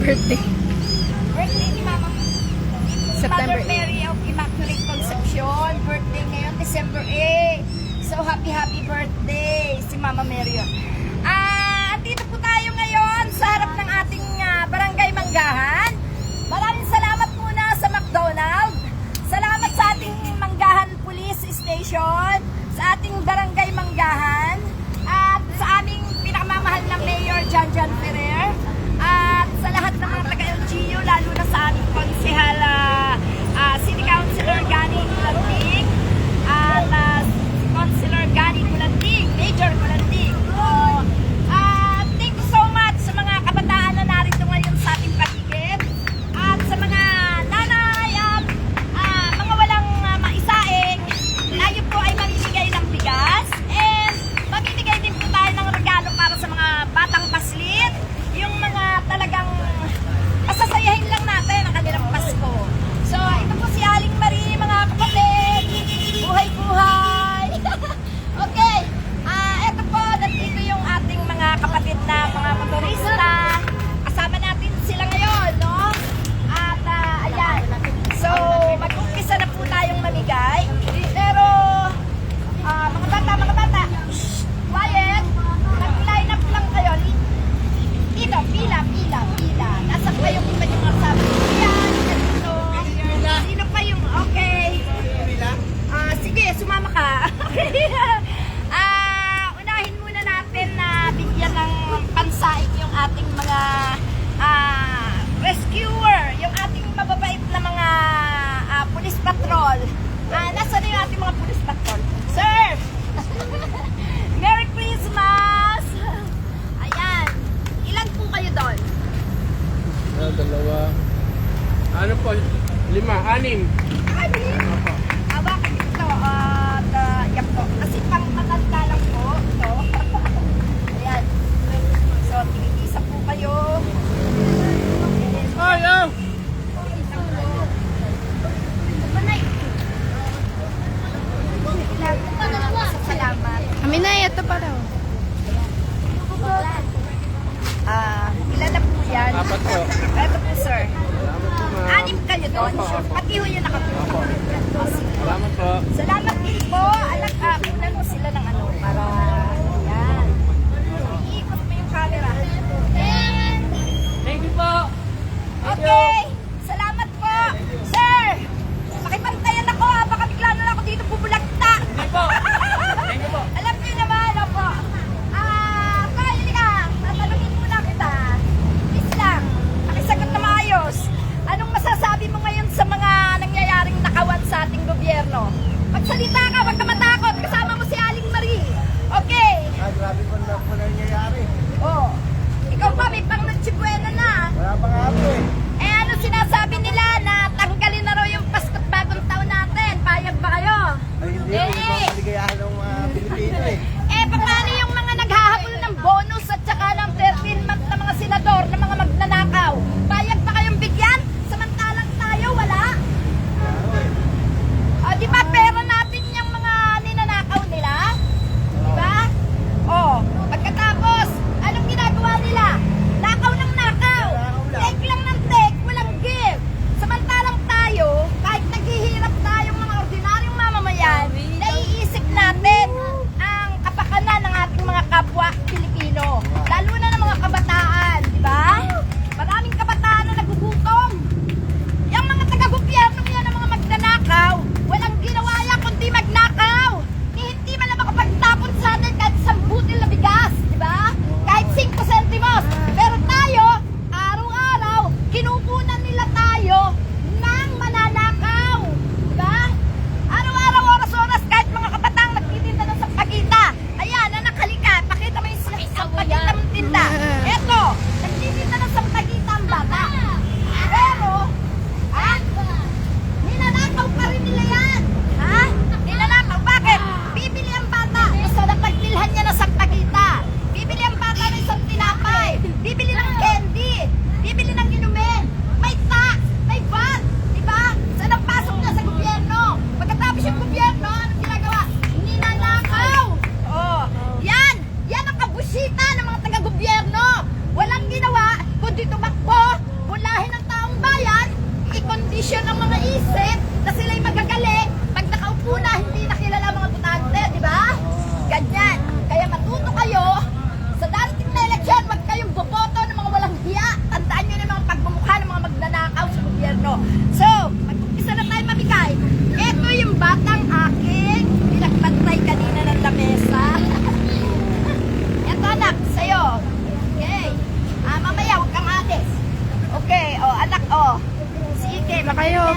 birthday. Birthday ni Mama September Mother Mary of Immaculate Conception. Birthday ngayon, December 8. So, happy birthday si Mama Mary. Dito po tayo ngayon sa harap ng ating barangay Manggahan. Maraming salamat muna sa McDonald's. Salamat sa ating Manggahan Police Station, sa ating barangay Manggahan, at sa aming pinakamamahal na Mayor Jan Ferrer, at sa lahat ng mga taga-LGU, lalo na sa aming konsehal, City Councilor Gani Kulantig, at Councilor Gani Kulantig, Major Kulantig. Thank you so much sa mga kabataan na narito ngayon sa ating paligid, at sa mga nanay at mga walang maisaing. Tayo po ay mamimigay ng bigas, and mamimigay din po tayo ng regalo para sa mga batang paslit, yung mga talagang pasasayahin lang natin ang kanilang Pasko. So, ito po si Aling Marie, mga kapatid. Buhay-buhay! Okay, ito po, nandito yung ating mga kapatid na mga motorista. Kasama natin sila ngayon, no? At, ayan. So, mag-umpisa na po tayong mamigay. Pero, mga bata, shh, quiet. Nag-line up lang kayo. Dito, pila. Nasaan pa yung iba yung mga sabi? Yan, dito. Sino pa yung, okay. Sige, sumama ka. Okay. Unahin muna natin na bigyan ng pansaik yung ating mga rescuer, yung ating mababait na mga police patrol. Nasaan yung ating mga police patrol? Sir! Merry Christmas! Ayan. Ilan po kayo doon? Dalawa. Ano po? 5, 6. Bakit ito? Yan po. Kasi pang matanda lang po. Ito. Ayan. So, tinitisa po kayo. Ay, oh! Salamat. Aminay, ito pa daw. Ilan na po yan? 4 po. Ito po, sir. Salamat po, ma'am. 6 kayo doon. Pati ho yun nakapulong. Salamat po. Salamat din po. Anak, kunan mo sila ng ano para yan. Iikot mo yung camera. And, Thank you po. okay. Salamat po. Sir, pakipantayan ako ha. Baka bigla na lang ako dito bubulagta. Thank you po. Thank you po. Alam niyo naman, opo. Kaya ka, tatanungin muna kita. Please lang, pakisagot na maayos. Anong masasabi mo ngayon sa mga nangyayaring nakawan sa ating gobyerno? Magsalita ka, wag ka matakot. Kasama mo si Aling Marie. Okay. Grabe po na po nangyayari. Oh. Ikaw pa, may pang nagsibuena na. Wala pa nga po eh. Eh ano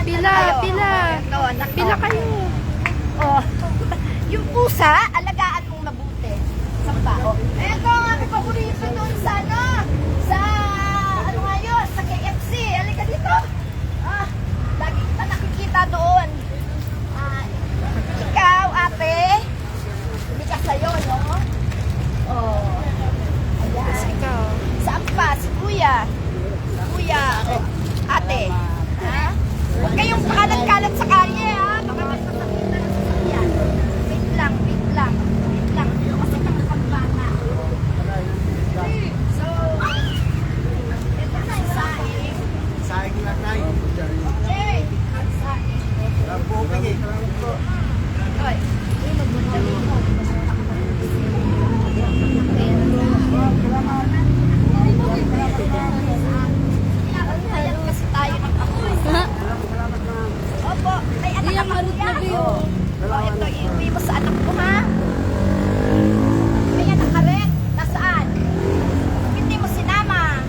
pila, Kayo. pila. Ito, anak ko. Pila kayo. Oh. Yung pusa, alagaan mong mabuti. Sampa. Oh. Ito ang aking paborito doon sa ano? Sa, ano nga yun? Sa KFC. Halika dito. Ah, lagi kita nakikita doon. Ah, ikaw, ate. Hindi ka sa'yo, no? Oh. Ayan. Ikaw. Saan pa? Si kuya. Kuya. Oh. Ate. Ha? Huwag kayong pakalat-kalat sa kalye, ha? Baka may masakit na sa sasakyan. Wait lang, wait lang. Wait lang. Kasi nakakabana. So, ito na yung saing. Saing lang tayo. Jay, ang saing. Booking eh. Oy. Ayan kasi tayo ng apoy. Opo, may anak ka pa kuya. O, ito, iuwi mo sa anak ko, ha? May anak ka rin. Nasaan? Hindi mo sinama.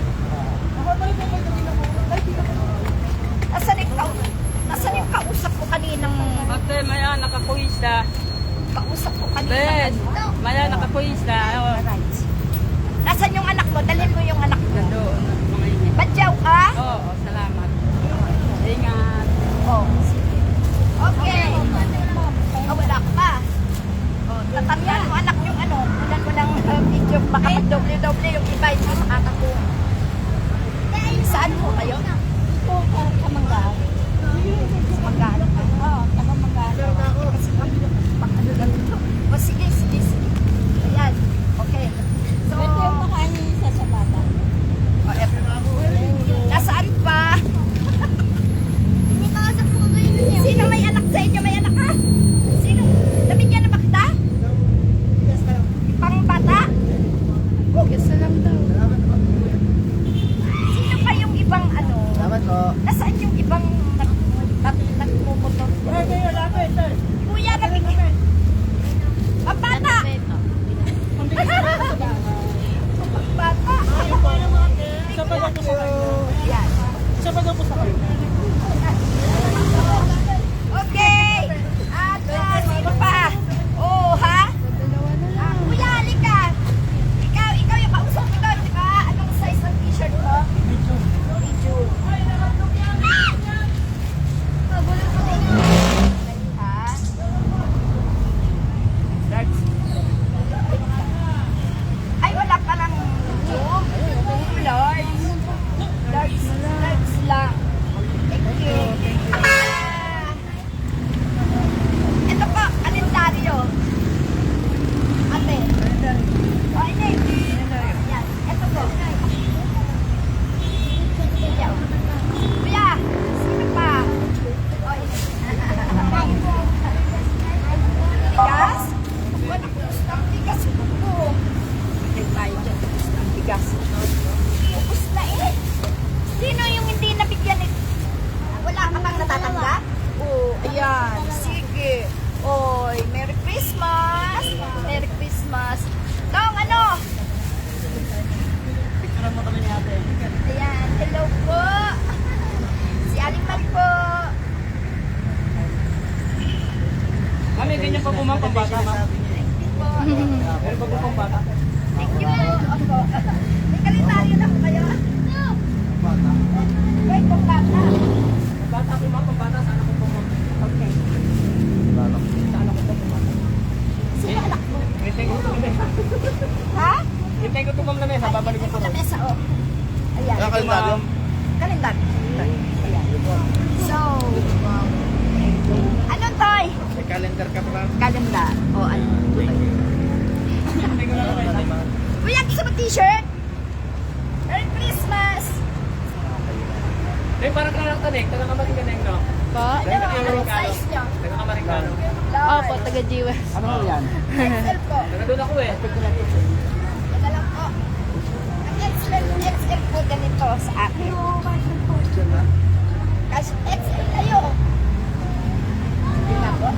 Nasaan yung kausap ko kaninang... Ate, maya nakakuis na. Kausap ko Ate, kanina. maya nakakuis na. Right. Nasaan yung anak mo? Dalhin mo yung anak mo. Doon, mga init. Badyaw ka? Oo, salamat. Ingat. Oh, sige. Okay. Oh, wala ka pa. Oh, tatandaan mo anak yung ano. Ulan mo ng video. Baka mag-doble-doble yung iba yung makakakuha. Saan po kayo? Po, sa Manggalo. Sa Manggalo. Oo, taga Manggalo. Kasi kami pang-ano lang ito. O, sige, sige, sige. Ayan. Okay. So, ito yung makain sa sabata. O, eto. Nasaan pa? Sino may anak sa inyo? May anak ka? Sino? Nabigyan na ba kita? Pang bata? Gusto lang daw. Sino pa yung ibang ano? Salamat po. Nasaan yung ibang nagmumotor? Kuya, nabigyan. Pang bata! Pang bata! Yan. Okay! At sino pa? Oh, ha? Kuya, halika! Ikaw yung kausap ko doon, di ba? Anong size ng t-shirt mo? Medium. Ha? Ay, wala ka ng medium. Large. Large lang. Thank you. Ito po, kalendaryo. Ate. O, hindi. Yan. Ito po. Kuya. Kuya. Sino pa? O, bigas? Wala ko gusto ng bigas ko. Hindi tayo dyan. Gusto ng bigas. Ubus na eh. Sino yung hindi nabigyan eh? Wala ka bang natatanggap? Oh, ayan. Sige. Oy, Merry Christmas! Merry Christmas! Tong, ano? Picture mo kami ni ate. Ayan, hello po. Si Aling Man po. Mami, ganyan pa bumang pambata, ma'am. Thank you po. Meron pa po pambata? Thank you. Opo. May kalendaryo na po kayo? Bata. Wait, kung bata. Pambata po, ma'am. Pambata, sana ko po, ma'am. Okay. Sana ko po, pambata. Sino anak mo? Hintay ko po, ma'am. Ha? Hintay ko po, ma'am, na mesa. Babalik ko po. Sa mesa, oh. Ayan. Ano kalendaryo? Kalendaryo. Ayan. So, ano toy? May calendar ka pa. Kalendar. O ano? Hintay ko lang, ma'am. Kuya, gusto mo t-shirt? Merry Christmas! Eh, parang kanang-tanig. Taga-Kamaringganeng, no? Po? Anong size nyo? Taga-Kamaringganeng. Large. Opo, taga Jiwas. Ano yan? XL po. Taga-doon ako eh. Teka lang po. Ang XL po ganito sa akin. Kasi XL kayo. Hindi na po?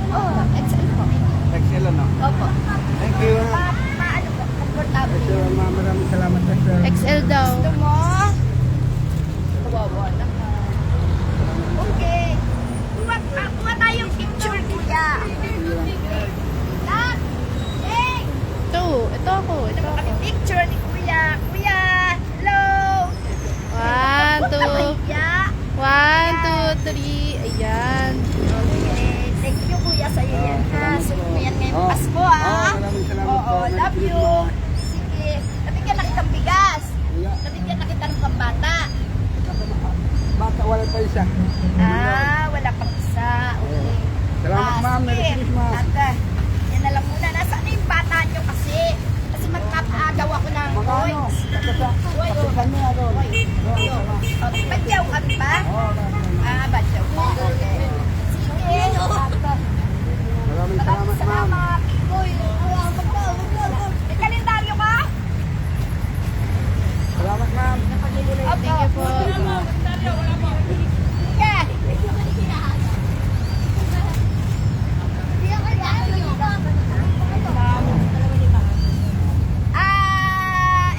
Oo, XL po. XL ano? Opo. Thank you. Paano po? Comfortable. Ito, maraming salamat sir. XL daw. Gusto mo? Kawawa na. Okay. isa. Wala pang isa. Okay. Salamat ma'am, Merry sige. Christmas. At, yan na lang muna. Nasaan na yung bata nyo kasi? Kasi magpapaagaw ako ng Mga ano, coins. katasan niya doon. Badyaw kami ba? Badyaw. Okay. Sige. Maraming Maraming salamat ma'am. salamat. May kalendaryo ka? Salamat ma'am. Thank you po. Yeah.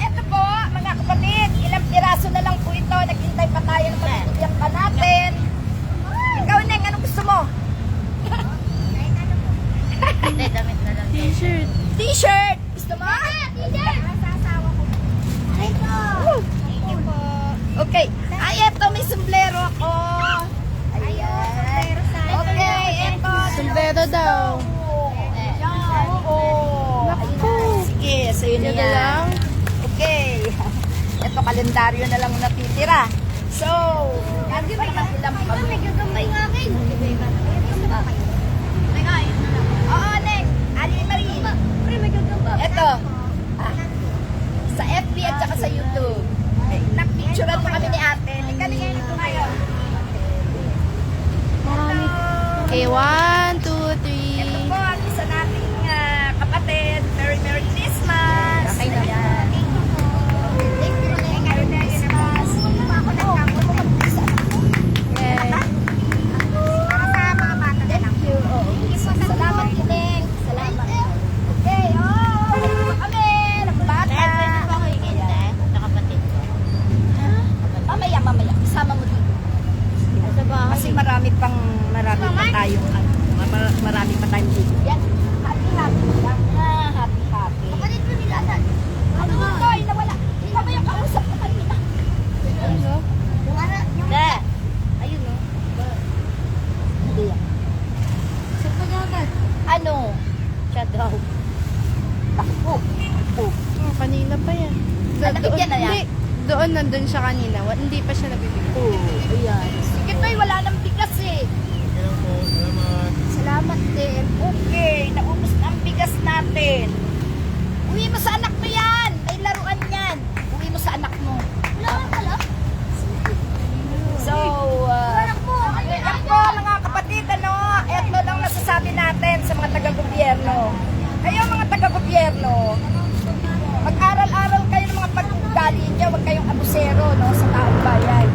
Ito po, mga kapatid, ilang piraso na lang po ito. Naghintay pa tayo na mabibigyan pa natin. Ikaw, Neng, anong gusto mo? T-shirt. T-shirt! Gusto mo? T-shirt! Thank you po. Okay. Ay, eto, may sombrero ako. Ayan. Okay, eto. Sombrero daw. Oo. Naku. Sige, sa'yo na Yun na yan. lang. Okay. Ito, kalendaryo na lang natitira. So, yan pa naman ilang pag-ibay. Oo, Neng. Ali Marie. Ito. Sa FB at saka sa YouTube. Napicturean mo kami ni ate. Kanina ito kayo. Marami. Okay, 1, 2, 3. Ito po ang isa nating kapatid. Merry Merry Christmas. Okay na. Ayan. Thank you, Neng. Merry Christmas. Okay. Thank you. Salamat, Neng. Salamat. Okay, oh. Kami. Nagbata. Mamaya. Isama mo dito. Kasi marami pa tayong marami pa tayong bibigyan. Happy lang. Happy. Kapatid ko nila na. Ano ito? Nawala. Hindi ka ba yung kausap ko kanina? Ano? Ayun o. Hindi yan. Ano? Siya daw. Takbo. Oh, kanina pa yan. Nabigyan na yan? Hindi. Doon nandun siya kanina. Hindi pa siya nabibigyan. Ayan. Sige Toy, wala nang bigas eh. Salamat din. Okay, naubos na ang bigas natin. Uwi mo sa anak mo yan. May laruan yan. Uwi mo sa anak mo. So, yan po mga kapatid, ano, eto lang nasasabi natin sa mga taga-gobyerno. Kayo mga taga-gobyerno, mag-aral-aral kayo ng mga pag-ugali niyo, huwag kayong abusero, no, sa taong bayan.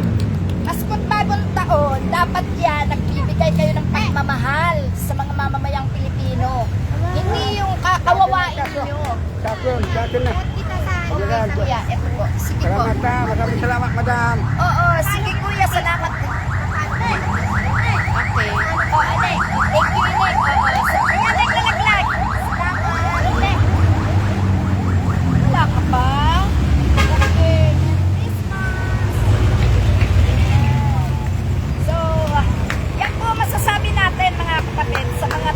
Mas kung bagong taon, dapat yan, nagbibigay kayo ng pagmamahal sa mga mamamayang Pilipino. Hindi yung kakawawain nyo. Sa akin na. Okay, kuya, eto po. Sige po. Salamat ma'am. Maraming salamat madam. Oo, sige kuya, salamat. Okay. Oh, Anek. Thank you, Anek. Oo. Ayan, Anek, lalaglag. Salamat, Anek. Wala ka pa? Okay. Christmas. So, yan po masasabi natin mga kapatid sa mga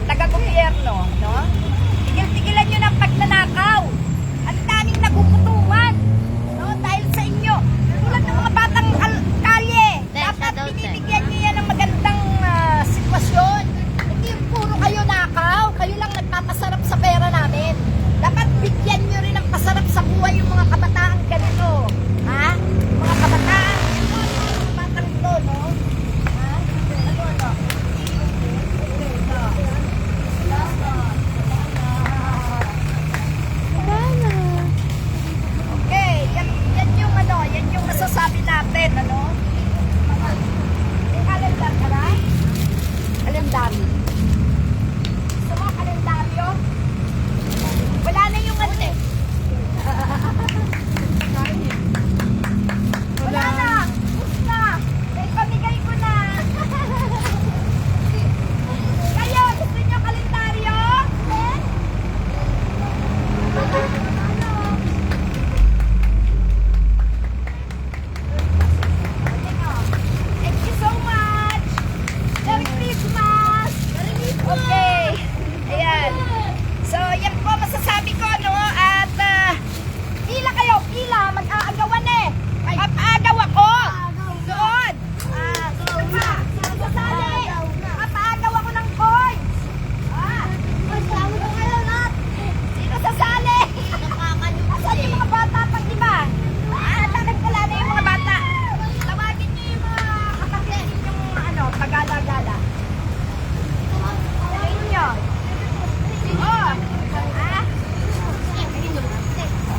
taga-gobyerno, no? Tigil-tigilan nyo ng pagnanakaw. Ang daming nagugutuman, no? Dahil sa inyo. Tulad ng mga batang kalye. Dapat binibigyan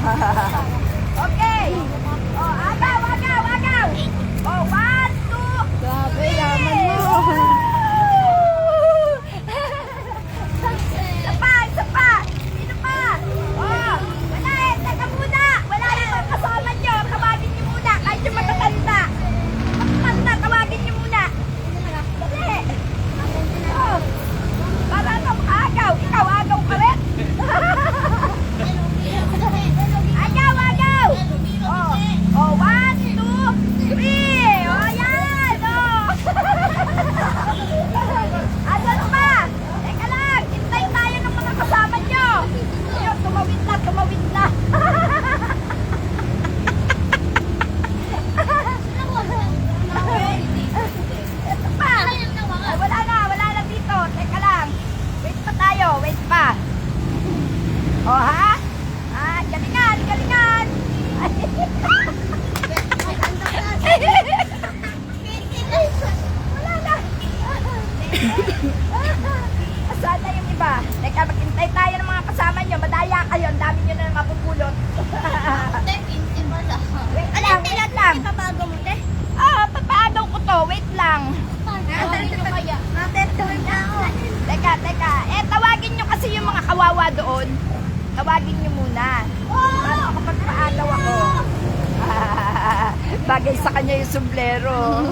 Okay. Oh, agaw, agaw, agaw. Oh, 1, 2, Grabe, yaman mo. Isa pa, isa pa. Sino pa? Oh, wala eh. Teka muna. Wala yung mga kasama nyo. Tawagin nyo muna. Kahit yung matatanda. Matatanda, tawagin nyo muna. Dali. Oh. Para ka makagaw. Ikaw, agaw ka rin. Agaw, agaw. Oh, oh, 1, 2, 3. Oh, yan. Oh. Asan pa? Teka lang. Hintay tayo ng mga kasama nyo. Ayun, tumawid na, tumawid na. Ito pa. Ay, wala na dito. Teka lang. Wait pa tayo, wait pa. Oh, ha? Ah, galingan, galingan. Wala na. Saan na yung iba? Teka, maghintay tayo ng mga kasama nyo. Madaya kayo. Ang dami nyo na mapupulot. Wait lang, wait lang. Ipabago mo, te. Ah, papaagaw ko to. Wait lang. Teka, teka. Eh, tawagin nyo kasi yung mga kawawa doon. Tawagin nyo muna. Para makapagpaagaw ako. Bagay sa kanya yung sombrero.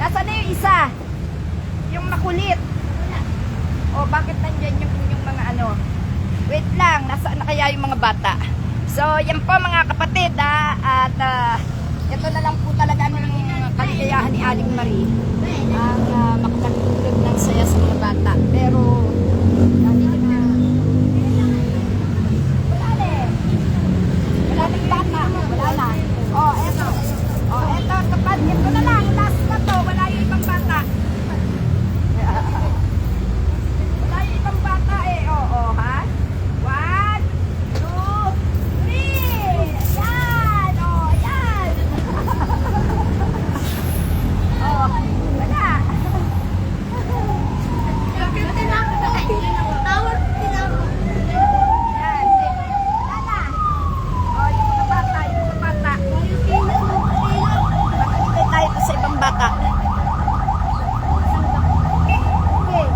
Nasaan na yung isa? Yung makulit. O, bakit nandyan yung mga ano? Wait lang, nasaan na kaya yung mga bata? So, yan po mga kapatid, at ito na lang po talaga ang kaligayahan ni Aling Marie. Ang makapagtulog ng saya sa mga bata. Pero, wala nang bata. Wala na. Oh, eto. Oh, eto, kapag ito na lang, last na to, wala yung ibang bata. Wala yung ibang bata eh. Oo, ha? 1, 2, 3. Yan. Oh, yan. Oh, wala. Yan. Wala na. Oh, yung mga bata, yung mga bata. Makikita tayo pa sa ibang bata. Okay.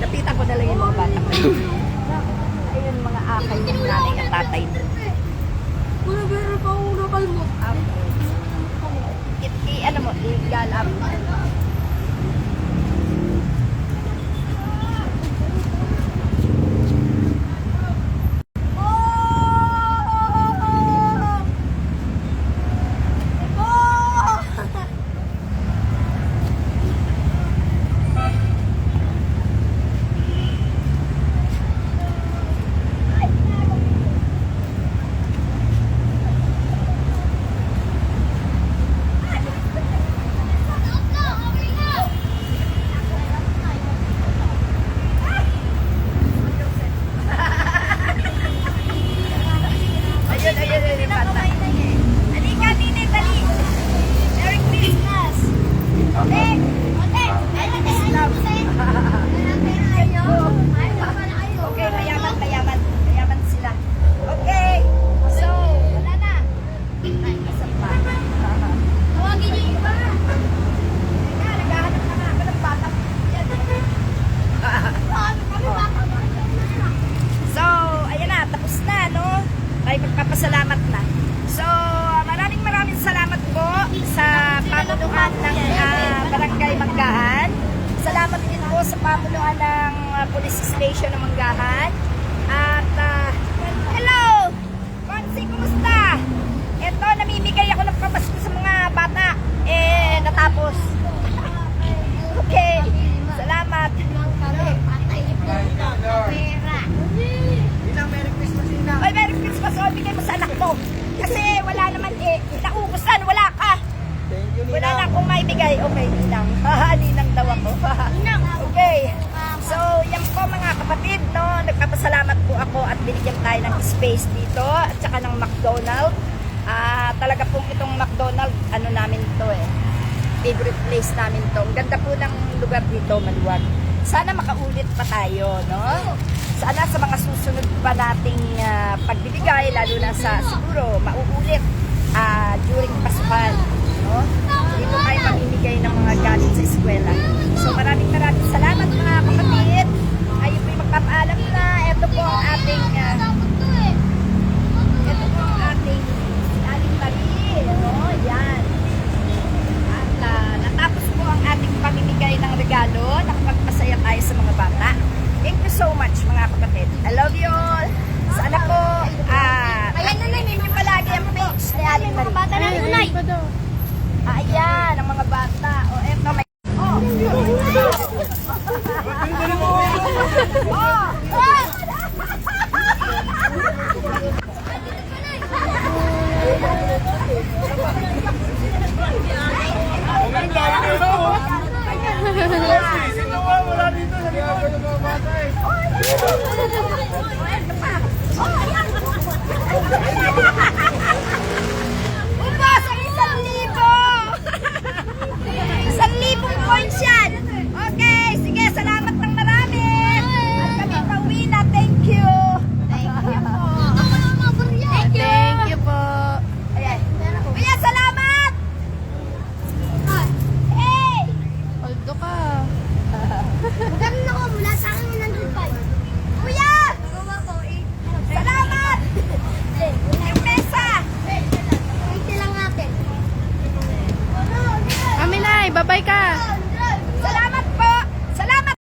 Napitan ko na lang yung mga bata. Ayun, mga akay ng nanay at tatay. Ano mo, i-galap. Ayun, ayun, ayun, yung bata. Halika, Nini, dali. Merry Christmas. Okay. Okay, mayaman, mayaman. Mayaman sila. Okay. So, wala na. Ay, isang pa. Tawagin niyo yung iba. Teka, naghahanap na nga ako ng bata. Yan. So, ayan na, tapos na, no? Tayo magpapasalamat na. So, maraming salamat po sa pamunuan ng Barangay Manggahan. Salamat din po sa pamunuan ng Police Station ng Manggahan. At, hello! Konsi, kumusta? Ito, namimigay ako ng pamasko sa mga bata. Eh, natapos. Okay, salamat. Merry Christmas, Ina. Oy, Merry Christmas. O, bigay mo sa anak mo. Kasi wala naman eh. Naubusan, wala ka. Thank you, Wala Nina. na akong maibigay. Okay, ninang. Ninang daw ako. Okay. So, yan po mga kapatid, no? Nagpapasalamat po ako at binigyan tayo ng space dito at saka ng McDonald's. Talaga pong itong McDonald's, ano namin to eh. favorite place namin to. Ang ganda po ng lugar dito, maluwag. Sana makaulit pa tayo, no? Sana sa mga susunod pa nating pagbibigay, lalo na sa siguro mauulit during pasukan, no? Dito tayo mamimigay ng mga galing sa eskwela. So maraming salamat mga kapatid. Ayun po yung magpapaalam na. Ito po ang ating Aling Marie, no? Yan. At natapos po ang ating pamimigay ng regalo. Nakapagpasaya tayo sa mga bata. Thank you so much mga kapatid. I love you all. Sana po, activate nyo palagi ang page ni Aling Marie. Bata na tunay. Ayan, ang mga bata. O, eto may... Oh!